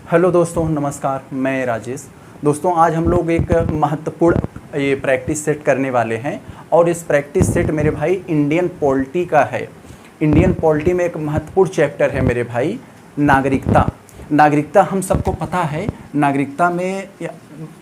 Hello दोस्तों, नमस्कार। मैं राजेश। दोस्तों, आज हम लोग एक महत्वपूर्ण ये प्रैक्टिस सेट करने वाले हैं और इस प्रैक्टिस सेट मेरे भाई इंडियन पॉलिटी का है। इंडियन पॉलिटी में एक महत्वपूर्ण चैप्टर है मेरे भाई, नागरिकता। नागरिकता हम सबको पता है, नागरिकता में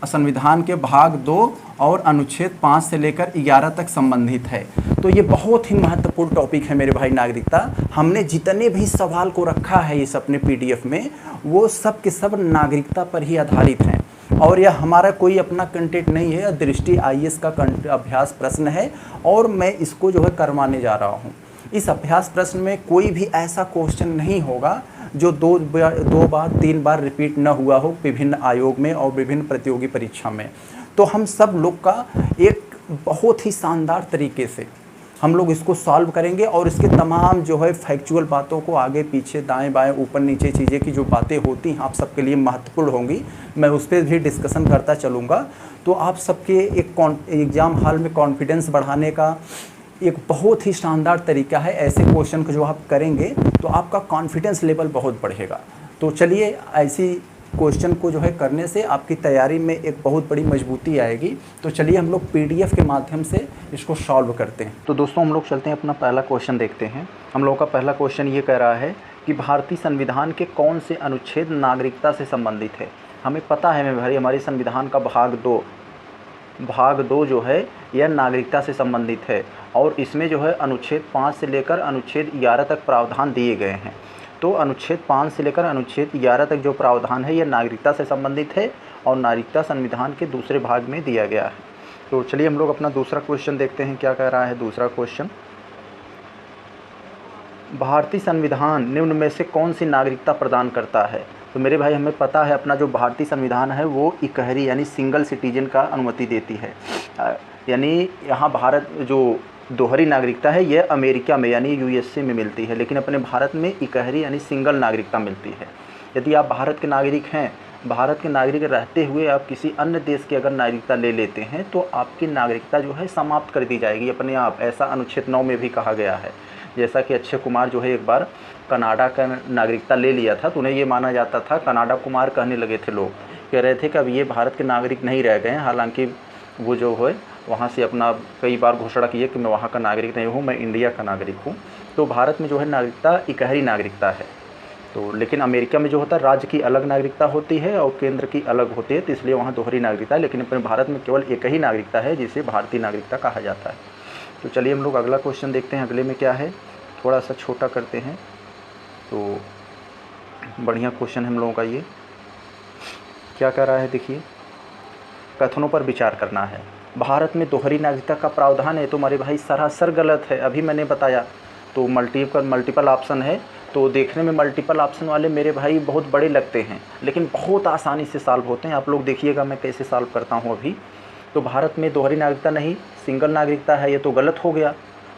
संविधान के भाग 2 और अनुच्छेद 5 से लेकर 11 तक संबंधित है। तो ये बहुत ही महत्वपूर्ण टॉपिक है मेरे भाई, नागरिकता। हमने जितने भी सवाल को रखा है इस अपने पीडीएफ में, वो सब के सब नागरिकता पर ही आधारित हैं। और यह हमारा कोई अपना कंटेंट नहीं है, यह दृष्टि आईएएस का अभ्यास प्रश्न है और मैं इसको जो है करवाने जा रहा हूँ। इस अभ्यास प्रश्न में कोई भी ऐसा क्वेश्चन नहीं होगा जो दो बार 3 बार रिपीट न हुआ हो विभिन्न आयोग में और विभिन्न प्रतियोगी परीक्षा में। तो हम सब लोग का एक बहुत ही शानदार तरीके से हम लोग इसको सॉल्व करेंगे और इसके तमाम जो है फैक्चुअल बातों को आगे पीछे दाएं बाएं ऊपर नीचे चीज़ें की जो बातें होती हैं आप सबके लिए महत्वपूर्ण होंगी, मैं उस पर भी डिस्कशन करता चलूँगा। तो आप सबके एक एग्ज़ाम हॉल में कॉन्फिडेंस बढ़ाने का एक बहुत ही शानदार तरीका है। ऐसे क्वेश्चन को जो आप करेंगे तो आपका कॉन्फिडेंस लेवल बहुत बढ़ेगा। तो चलिए, ऐसी क्वेश्चन को जो है करने से आपकी तैयारी में एक बहुत बड़ी मजबूती आएगी। तो चलिए हम लोग पीडीएफ के माध्यम से इसको सॉल्व करते हैं। तो दोस्तों, हम लोग चलते हैं, अपना पहला क्वेश्चन देखते हैं। हम लोगों का पहला क्वेश्चन ये कह रहा है कि भारतीय संविधान के कौन से अनुच्छेद नागरिकता से संबंधित है। हमें पता है मेरे भाई, हमारे संविधान का भाग 2 जो है यह नागरिकता से संबंधित है और इसमें जो है अनुच्छेद 5 से लेकर अनुच्छेद 11 तक प्रावधान दिए गए हैं। तो अनुच्छेद 5 से लेकर अनुच्छेद 11 तक जो प्रावधान है यह नागरिकता से संबंधित है और नागरिकता संविधान के दूसरे भाग में दिया गया है। तो चलिए हम लोग अपना दूसरा क्वेश्चन देखते हैं, क्या कह रहा है दूसरा क्वेश्चन। भारतीय संविधान निम्न में से कौन सी नागरिकता प्रदान करता है। तो मेरे भाई, हमें पता है अपना जो भारतीय संविधान है वो इकहरी यानी सिंगल सिटीजन का अनुमति देती है। यानी यहाँ भारत जो दोहरी नागरिकता है यह अमेरिका में यानी यूएसए में मिलती है, लेकिन अपने भारत में इकहरी यानी सिंगल नागरिकता मिलती है। यदि आप भारत के नागरिक हैं, भारत के नागरिक रहते हुए आप किसी अन्य देश की अगर नागरिकता ले लेते हैं तो आपकी नागरिकता जो है समाप्त कर दी जाएगी अपने आप। ऐसा अनुच्छेद 9 में भी कहा गया है। जैसा कि अक्षय कुमार जो है एक बार कनाडा का नागरिकता ले लिया था तो उन्हें ये माना जाता था, कनाडा कुमार कहने लगे थे लोग, कह रहे थे कि अब ये भारत के नागरिक नहीं रह गए हैं। हालांकि वो जो है वहाँ से अपना कई बार घोषणा की है कि मैं वहाँ का नागरिक नहीं हूँ, मैं इंडिया का नागरिक हूँ। तो भारत में जो है नागरिकता इकहरी नागरिकता है। तो लेकिन अमेरिका में जो होता है राज्य की अलग नागरिकता होती है और केंद्र की अलग होती है, तो इसलिए वहाँ दोहरी नागरिकता है। लेकिन अपने भारत में केवल एक ही नागरिकता है जिसे भारतीय नागरिकता कहा जाता है। तो चलिए हम लोग अगला क्वेश्चन देखते हैं। अगले में क्या है, थोड़ा सा छोटा करते हैं। तो बढ़िया क्वेश्चन है हम लोगों का ये। क्या कह रहा है देखिए, कथनों पर विचार करना है। भारत में दोहरी नागरिकता का प्रावधान है। तो हमारे भाई सरासर गलत है, अभी मैंने बताया। तो मल्टीपल ऑप्शन है, तो देखने में मल्टीपल ऑप्शन वाले मेरे भाई बहुत बड़े लगते हैं लेकिन बहुत आसानी से सॉल्व होते हैं। आप लोग देखिएगा मैं कैसे सॉल्व करता हूँ अभी। तो भारत में दोहरी नागरिकता नहीं, सिंगल नागरिकता है, ये तो गलत हो गया।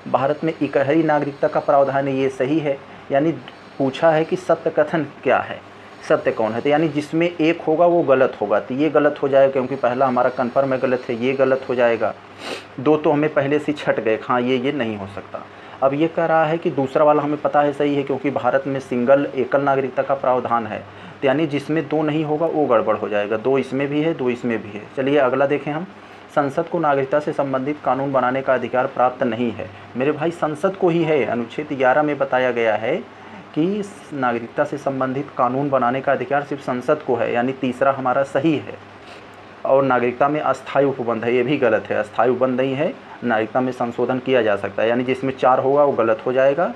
भारत में इकहरी नागरिकता का प्रावधान है, ये सही है। यानी पूछा है कि सत्य कथन क्या है, सत्य कौन है, तो यानी जिसमें एक होगा वो गलत होगा, तो ये गलत हो जाएगा क्योंकि पहला हमारा कन्फर्म है गलत है, ये गलत हो जाएगा। 2 तो हमें पहले से छट गए, हाँ ये नहीं हो सकता। अब ये कह रहा है कि दूसरा वाला हमें पता है सही है क्योंकि भारत में सिंगल एकल नागरिकता का प्रावधान है, तो यानी जिसमें 2 नहीं होगा वो गड़बड़ हो जाएगा। 2 इसमें भी है, 2 इसमें भी है। चलिए अगला देखें हम। संसद को नागरिकता से संबंधित कानून बनाने का अधिकार प्राप्त नहीं है। मेरे भाई, संसद को ही है। अनुच्छेद 11 में बताया गया है कि नागरिकता से संबंधित कानून बनाने का अधिकार सिर्फ संसद को है, यानी तीसरा हमारा सही है। और नागरिकता में अस्थायी उपबंध है, ये भी गलत है। अस्थायी उपबंध नहीं है, नागरिकता में संशोधन किया जा सकता है, यानी जिसमें 4 होगा वो गलत हो जाएगा।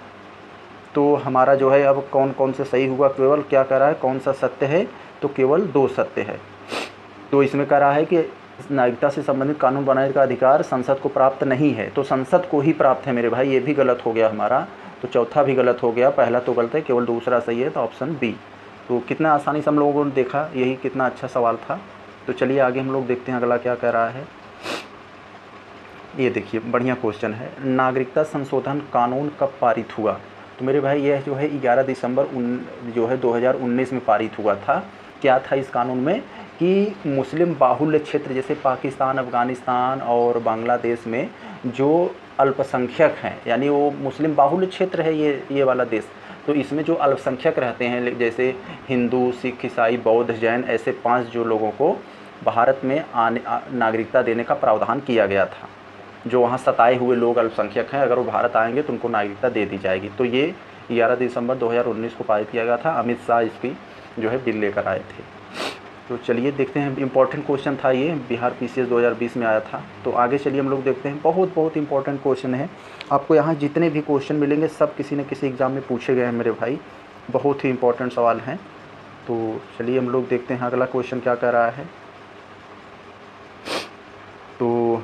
तो हमारा जो है अब कौन कौन से सही हुआ, केवल क्या कह रहा है कौन सा सत्य है, तो केवल 2 सत्य है। तो इसमें कह रहा है कि नागरिकता से संबंधित कानून बनाने का अधिकार संसद को प्राप्त नहीं है, तो संसद को ही प्राप्त है मेरे भाई, ये भी गलत हो गया हमारा। तो चौथा भी गलत हो गया, पहला तो गलत है, केवल दूसरा सही है, तो ऑप्शन बी। तो कितना आसानी से हम लोगों ने देखा, यही कितना अच्छा सवाल था। तो चलिए आगे हम लोग देखते हैं अगला क्या कह रहा है। ये देखिए बढ़िया क्वेश्चन है, नागरिकता संशोधन कानून कब पारित हुआ। तो मेरे भाई यह जो है 11 दिसंबर जो है 2019 में पारित हुआ था। क्या था इस कानून में कि मुस्लिम बाहुल्य क्षेत्र जैसे पाकिस्तान, अफ़गानिस्तान और बांग्लादेश में जो अल्पसंख्यक हैं, यानी वो मुस्लिम बाहुल्य क्षेत्र है ये वाला देश, तो इसमें जो अल्पसंख्यक रहते हैं जैसे हिंदू, सिख, ईसाई, बौद्ध, जैन, ऐसे 5 जो लोगों को भारत में नागरिकता देने का प्रावधान किया गया था। जो वहाँ सताए हुए लोग अल्पसंख्यक हैं, अगर वो भारत आएंगे तो उनको नागरिकता दे दी जाएगी। तो ये 11 दिसंबर 2019 को पारित किया गया था। अमित शाह इसकी जो है बिल लेकर आए थे। तो चलिए देखते हैं, इंपॉर्टेंट क्वेश्चन था ये, बिहार PCS 2020 में आया था। तो आगे चलिए हम लोग देखते हैं, बहुत इंपॉर्टेंट क्वेश्चन है। आपको यहाँ जितने भी क्वेश्चन मिलेंगे सब किसी न किसी एग्ज़ाम में पूछे गए हैं मेरे भाई, बहुत ही इंपॉर्टेंट सवाल हैं। तो चलिए हम लोग देखते हैं अगला क्वेश्चन क्या कह रहा है। तो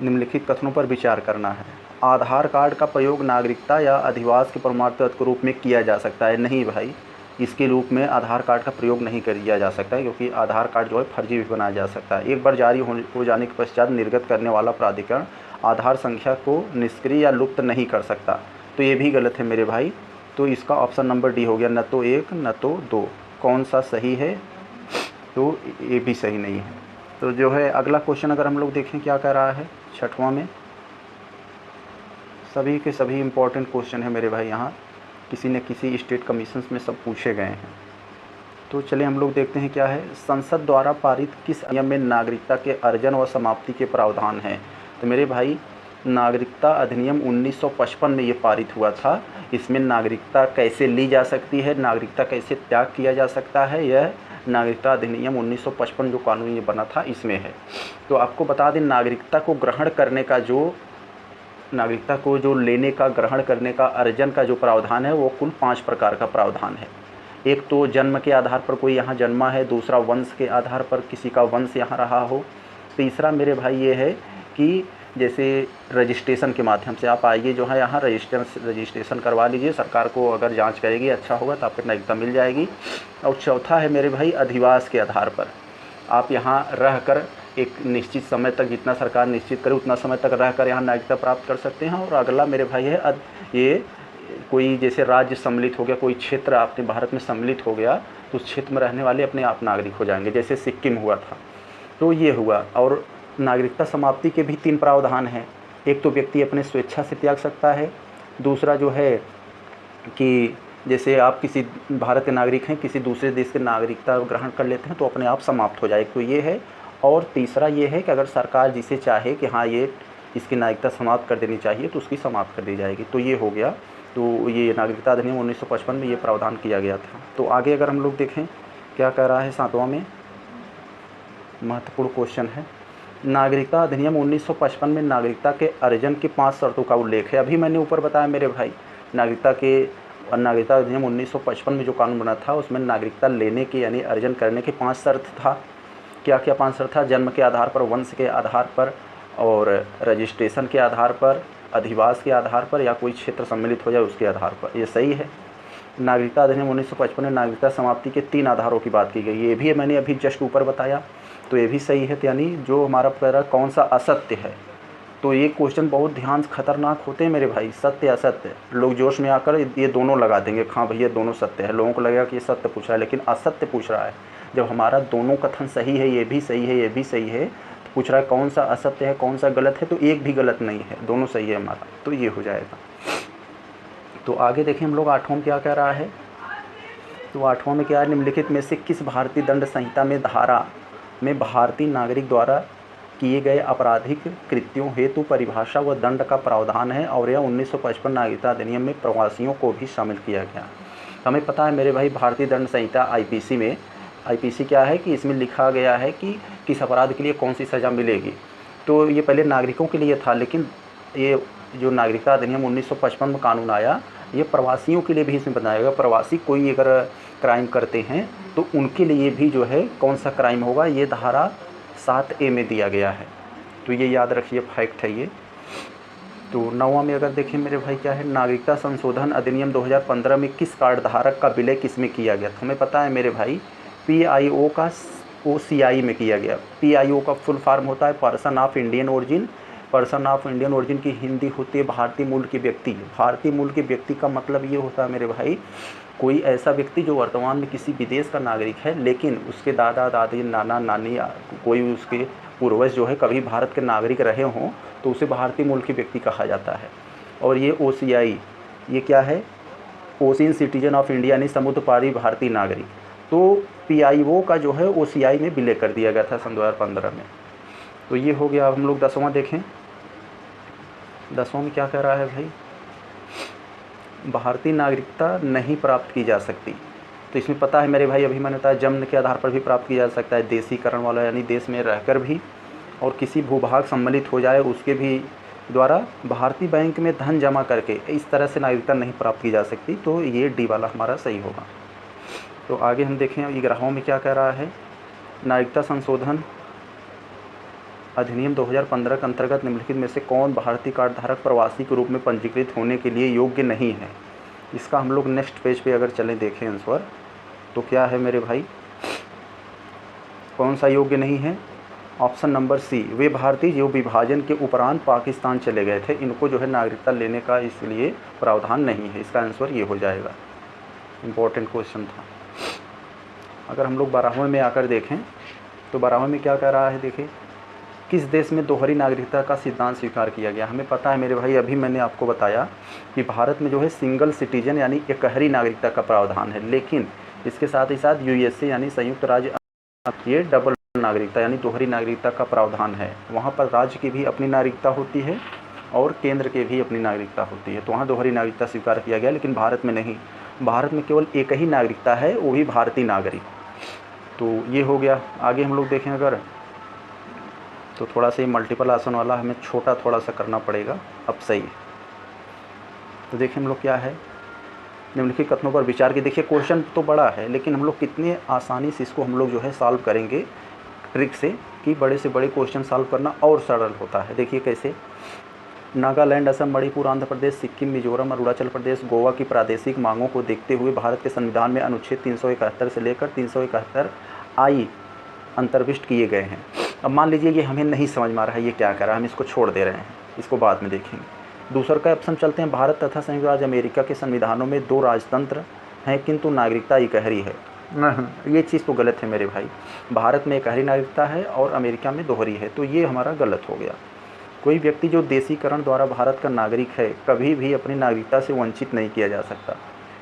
निम्नलिखित कथनों पर विचार करना है। आधार कार्ड का प्रयोग नागरिकता या अधिवास के प्रमाण पत्र के रूप में किया जा सकता है? नहीं भाई, इसके रूप में आधार कार्ड का प्रयोग नहीं किया जा सकता है, क्योंकि आधार कार्ड जो है फर्जी भी बनाया जा सकता है। एक बार जारी हो जाने के पश्चात निर्गत करने वाला प्राधिकरण आधार संख्या को निष्क्रिय या लुप्त नहीं कर सकता। तो ये भी गलत है मेरे भाई। तो इसका ऑप्शन नंबर डी हो गया, न तो 1 न तो 2। कौन सा सही है? तो ये भी सही नहीं है। तो जो है अगला क्वेश्चन अगर हम लोग देखें क्या कह रहा है 6वां में, सभी के सभी इम्पोर्टेंट क्वेश्चन है मेरे भाई, यहाँ किसी न किसी स्टेट कमीशंस में सब पूछे गए हैं। तो चलिए हम लोग देखते हैं क्या है। संसद द्वारा पारित किस अधिनियम में नागरिकता के अर्जन व समाप्ति के प्रावधान हैं? तो मेरे भाई नागरिकता अधिनियम 1955 में ये पारित हुआ था। इसमें नागरिकता कैसे ली जा सकती है, नागरिकता कैसे त्याग किया जा सकता है, यह नागरिकता अधिनियम 1955 जो कानून ये बना था इसमें है। तो आपको बता दें, नागरिकता को ग्रहण करने का नागरिकता को जो लेने का, ग्रहण करने का, अर्जन का जो प्रावधान है वो कुल 5 प्रकार का प्रावधान है। एक तो जन्म के आधार पर कोई यहाँ जन्मा है, दूसरा वंश के आधार पर किसी का वंश यहाँ रहा हो, तीसरा मेरे भाई ये है कि जैसे रजिस्ट्रेशन के माध्यम से आप आइए जो है यहाँ रजिस्ट्रेशन करवा लीजिए, सरकार को अगर जांच करेगी अच्छा होगा तो आपको नागरिकता मिल जाएगी। और चौथा है मेरे भाई अधिवास के आधार पर, आप यहाँ रह कर एक निश्चित समय तक, जितना सरकार निश्चित करे उतना समय तक रह कर यहाँ नागरिकता प्राप्त कर सकते हैं। और अगला मेरे भाई है ये कोई जैसे राज्य सम्मिलित हो गया, कोई क्षेत्र आपने भारत में सम्मिलित हो गया तो उस क्षेत्र में रहने वाले अपने आप नागरिक हो जाएंगे, जैसे सिक्किम हुआ था। तो ये हुआ। और नागरिकता समाप्ति के भी 3 प्रावधान हैं। एक तो व्यक्ति अपने स्वेच्छा से त्याग सकता है, दूसरा जो है कि जैसे आप किसी भारत के नागरिक हैं, किसी दूसरे देश के नागरिकता ग्रहण कर लेते हैं तो अपने आप समाप्त हो जाए, तो ये है। और तीसरा ये है कि अगर सरकार जिसे चाहे कि हाँ ये इसकी नागरिकता समाप्त कर देनी चाहिए तो उसकी समाप्त कर दी जाएगी। तो ये हो गया। तो ये नागरिकता अधिनियम 1955 में ये प्रावधान किया गया था। तो आगे अगर हम लोग देखें क्या कह रहा है 7वां में, महत्वपूर्ण क्वेश्चन है। नागरिकता अधिनियम 1955 में नागरिकता के अर्जन की 5 शर्तों का उल्लेख है। अभी मैंने ऊपर बताया मेरे भाई, नागरिकता अधिनियम 1955 में जो कानून बना था उसमें नागरिकता लेने के यानी अर्जन करने के 5 शर्त था। क्या क्या 5 शर्त था? जन्म के आधार पर, वंश के आधार पर, और रजिस्ट्रेशन के आधार पर, अधिवास के आधार पर, या कोई क्षेत्र सम्मिलित हो जाए उसके आधार पर। ये सही है। नागरिकता अधिनियम 1955 में नागरिकता समाप्ति के 3 आधारों की बात की गई, ये भी मैंने अभी जस्ट ऊपर बताया, तो ये भी सही है। तो यानी जो हमारा पैरा कौन सा असत्य है, तो ये क्वेश्चन बहुत ध्यान से खतरनाक होते हैं मेरे भाई, सत्य असत्य। लोग जोश में आकर ये दोनों लगा देंगे, हाँ भैया दोनों सत्य है, लोगों को लगेगा कि ये सत्य पूछ रहा है लेकिन असत्य पूछ रहा है। जब हमारा दोनों कथन सही है, ये भी सही है, ये भी सही है, तो पूछ रहा है कौन सा असत्य है, कौन सा गलत है, तो एक भी गलत नहीं है, दोनों सही है हमारा, तो ये हो जाएगा। तो आगे देखें हम लोग 8वां क्या कह रहा है। तो 8वां में क्या है, निम्नलिखित में से किस भारतीय दंड संहिता में धारा में भारतीय नागरिक द्वारा किए गए आपराधिक कृत्यों हेतु परिभाषा व दंड का प्रावधान है, और यह 1955 नागरिकता अधिनियम में प्रवासियों को भी शामिल किया गया। हमें पता है मेरे भाई भारतीय दंड संहिता IPC में, IPC क्या है कि इसमें लिखा गया है कि किस अपराध के लिए कौन सी सज़ा मिलेगी। तो ये पहले नागरिकों के लिए था, लेकिन ये जो नागरिकता अधिनियम 1955 में कानून आया, ये प्रवासियों के लिए भी इसमें बनाया गया। प्रवासी कोई अगर क्राइम करते हैं तो उनके लिए भी जो है कौन सा क्राइम होगा, ये धारा 7A में दिया गया है। तो ये याद रखिए, फैक्ट है ये। तो 9वां में अगर देखें मेरे भाई क्या है, नागरिकता संशोधन अधिनियम 2015 में किस कार्ड धारक का विलय किस में किया गया? तो हमें पता है मेरे भाई PIO का OCI में किया गया। PIO का फुल फॉर्म होता है person of Indian origin. Person of Indian origin की हिंदी होती है भारतीय मूल के व्यक्ति। भारतीय मूल के व्यक्ति का मतलब ये होता है मेरे भाई, कोई ऐसा व्यक्ति जो वर्तमान में किसी विदेश का नागरिक है लेकिन उसके दादा दादी, नाना नानी, कोई उसके पूर्वज जो है कभी भारत के नागरिक रहे हों, तो उसे भारतीय मूल के व्यक्ति कहा जाता है। और ये OCI ये क्या है, ओशियन सिटीजन ऑफ इंडिया यानी समुद्र पारी भारतीय नागरिक। तो PIO का जो है OCI में विलय कर दिया गया था सन 2015 में। तो ये हो गया। अब हम लोग 10वां देखें। 10वां में क्या कह रहा है भाई, भारतीय नागरिकता नहीं प्राप्त की जा सकती। तो इसमें पता है मेरे भाई, अभी मैंने बताया जन्म के आधार पर भी प्राप्त किया जा सकता है, देशीकरण वाला यानी देश में रहकर भी, और किसी भूभाग सम्मिलित हो जाए उसके भी द्वारा भारतीय बैंक में धन जमा करके, इस तरह से नागरिकता नहीं प्राप्त की जा सकती। तो ये डी वाला हमारा सही होगा। तो आगे हम देखें 11वां में क्या कह रहा है, नागरिकता संशोधन अधिनियम 2015 के अंतर्गत निम्नलिखित में से कौन भारतीय कार्ड धारक प्रवासी के रूप में पंजीकृत होने के लिए योग्य नहीं है। इसका हम लोग नेक्स्ट पेज पे अगर चलें देखें आंसर, तो क्या है मेरे भाई, कौन सा योग्य नहीं है, ऑप्शन नंबर सी, वे भारतीय जो विभाजन के उपरांत पाकिस्तान चले गए थे, इनको जो है नागरिकता लेने का इसलिए प्रावधान नहीं है। इसका आंसर ये हो जाएगा। इम्पोर्टेंट क्वेश्चन था। अगर हम लोग 12वें में आकर देखें तो 12वें में क्या कह रहा है, देखिए, किस देश में दोहरी नागरिकता का सिद्धांत स्वीकार किया गया। हमें पता है मेरे भाई, अभी मैंने आपको बताया कि भारत में जो है सिंगल सिटीजन यानी एकहरी नागरिकता का प्रावधान है, लेकिन इसके साथ ही साथ USA यानी संयुक्त राज्य ये डबल नागरिकता यानी दोहरी नागरिकता का प्रावधान है। वहाँ पर राज्य की भी अपनी नागरिकता होती है और केंद्र के भी अपनी नागरिकता होती है, तो वहाँ दोहरी नागरिकता स्वीकार किया गया, लेकिन भारत में नहीं। भारत में केवल एक ही नागरिकता है, वो भी भारतीय नागरिक। तो ये हो गया। आगे हम लोग देखें अगर, तो थोड़ा सा ये मल्टीपल आसन वाला हमें छोटा थोड़ा सा करना पड़ेगा। अब सही है। तो देखिए हम लोग क्या है, निम्नलिखित कथनों पर विचार की। देखिए क्वेश्चन तो बड़ा है, लेकिन हम लोग कितने आसानी से इसको हम लोग जो है सॉल्व करेंगे ट्रिक से, कि बड़े से बड़े क्वेश्चन सॉल्व करना और सरल होता है। देखिए कैसे, नागालैंड, असम, मणिपुर, आंध्र प्रदेश, सिक्किम, मिजोरम, अरुणाचल प्रदेश, गोवा की प्रादेशिक मांगों को देखते हुए भारत के संविधान में अनुच्छेद 371 से लेकर 371 I अंतर्विष्ट किए गए हैं। अब मान लीजिए ये हमें नहीं समझ में आ रहा है ये क्या कह रहा है, हम इसको छोड़ दे रहे हैं, इसको बाद में देखेंगे। दूसरा का ऑप्शन चलते हैं, भारत तथा संयुक्त राज्य अमेरिका के संविधानों में 2 राजतंत्र हैं किंतु नागरिकता एकहरी है। नहीं, ये चीज़ तो गलत है मेरे भाई। भारत में एकहरी नागरिकता है और अमेरिका में दोहरी है, तो ये हमारा गलत हो गया। कोई व्यक्ति जो देशीकरण द्वारा भारत का नागरिक है कभी भी अपनी नागरिकता से वंचित नहीं किया जा सकता,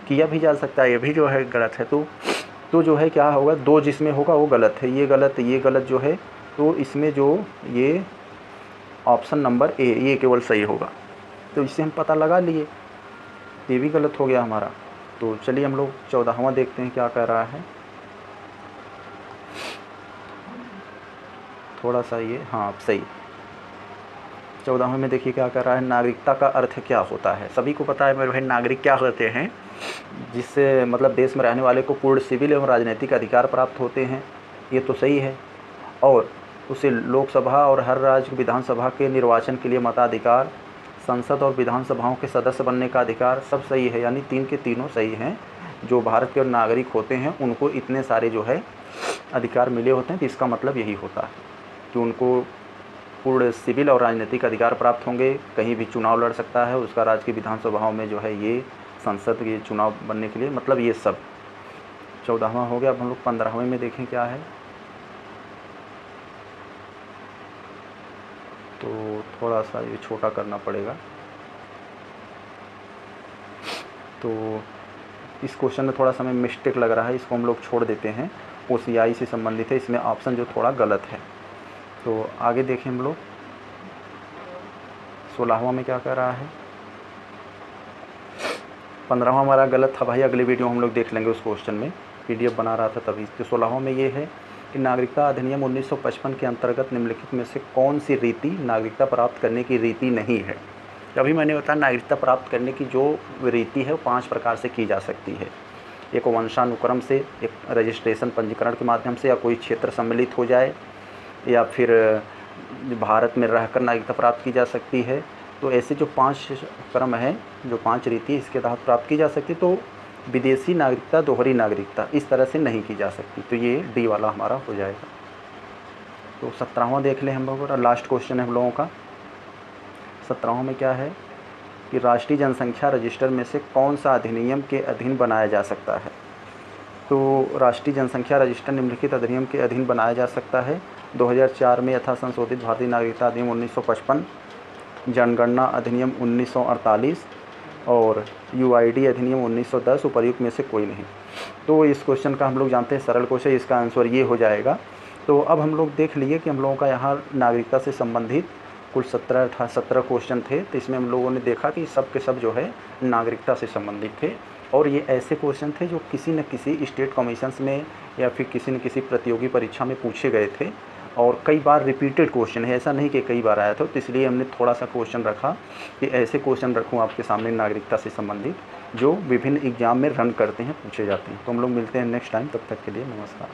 किया भी जा सकता है, ये भी जो है गलत है। तो जो है क्या होगा, 2 जिसमें होगा वो गलत है, ये गलत जो है, तो इसमें जो ये ऑप्शन नंबर ए ये केवल सही होगा। तो इससे हम पता लगा लिए, ये भी गलत हो गया हमारा। तो चलिए हम लोग 14वां देखते हैं क्या कह रहा है। थोड़ा सा ये, हाँ सही। 14वें में देखिए क्या कह रहा है, नागरिकता का अर्थ क्या होता है। सभी को पता है मेरे भाई नागरिक क्या होते हैं, जिससे मतलब देश में रहने वाले को पूर्ण सिविल एवं राजनीतिक अधिकार प्राप्त होते हैं, ये तो सही है। और उसे लोकसभा और हर राज्य विधानसभा के निर्वाचन के लिए मताधिकार, संसद और विधानसभाओं के सदस्य बनने का अधिकार, सब सही है। यानी 3 के तीनों सही हैं। जो भारत के नागरिक होते हैं उनको इतने सारे जो है अधिकार मिले होते हैं, तो इसका मतलब यही होता है कि उनको पूर्ण सिविल और राजनीतिक अधिकार प्राप्त होंगे, कहीं भी चुनाव लड़ सकता है, उसका राज्य की विधानसभाओं में जो है ये संसद के चुनाव बनने के लिए, मतलब ये सब। 14वां हो गया। अब हम लोग 15वें में देखें क्या है। तो थोड़ा सा ये छोटा करना पड़ेगा। तो इस क्वेश्चन में थोड़ा सा हमें मिस्टेक लग रहा है, इसको हम लोग छोड़ देते हैं। OCI से संबंधित है, इसमें ऑप्शन जो थोड़ा गलत है। तो आगे देखें हम लोग 16वां में क्या कह रहा है। 15वां हमारा गलत था भाई, अगली वीडियो हम लोग देख लेंगे उस क्वेश्चन में, PDF बना रहा था तभी। तो 16वां में ये है कि नागरिकता अधिनियम 1955 के अंतर्गत निम्नलिखित में से कौन सी रीति नागरिकता प्राप्त करने की रीति नहीं है। अभी मैंने बताया नागरिकता प्राप्त करने की जो रीति है वो 5 प्रकार से की जा सकती है। एक वंशानुक्रम से, एक रजिस्ट्रेशन पंजीकरण के माध्यम से, या कोई क्षेत्र सम्मिलित हो जाए, या फिर भारत में रहकर नागरिकता प्राप्त की जा सकती है। तो ऐसे जो 5 क्रम हैं, जो 5 रीति इसके तहत प्राप्त की जा सकती, तो विदेशी नागरिकता, दोहरी नागरिकता इस तरह से नहीं की जा सकती। तो ये डी वाला हमारा हो जाएगा। तो 17वां देख लें हम लोग, लास्ट क्वेश्चन है हम लोगों का। 17वां में क्या है कि राष्ट्रीय जनसंख्या रजिस्टर में से कौन सा अधिनियम के अधीन बनाया जा सकता है। तो राष्ट्रीय जनसंख्या रजिस्टर निम्नलिखित अधिनियम के अधीन बनाया जा सकता है। 2004 में यथा संशोधित भारतीय नागरिकता अधिनियम 1955, जनगणना अधिनियम 1948, और यूआईडी अधिनियम 1910 उपर्युक्त में से कोई नहीं। तो इस क्वेश्चन का हम लोग जानते हैं सरल क्वेश्चन, इसका आंसर ये हो जाएगा। तो अब हम लोग देख लिए कि हम लोगों का यहाँ नागरिकता से संबंधित कुल 17 क्वेश्चन थे। तो इसमें हम लोगों ने देखा कि सब के सब जो है नागरिकता से संबंधित थे, और ये ऐसे क्वेश्चन थे जो किसी न किसी स्टेट कमीशंस में या फिर किसी न किसी प्रतियोगी परीक्षा में पूछे गए थे, और कई बार रिपीटेड क्वेश्चन है, ऐसा नहीं कि कई बार आया था। तो इसलिए हमने थोड़ा सा क्वेश्चन रखा कि ऐसे क्वेश्चन रखूँ आपके सामने नागरिकता से संबंधित जो विभिन्न एग्जाम में रन करते हैं, पूछे जाते हैं। तो हम लोग मिलते हैं नेक्स्ट टाइम, तब तक के लिए नमस्कार।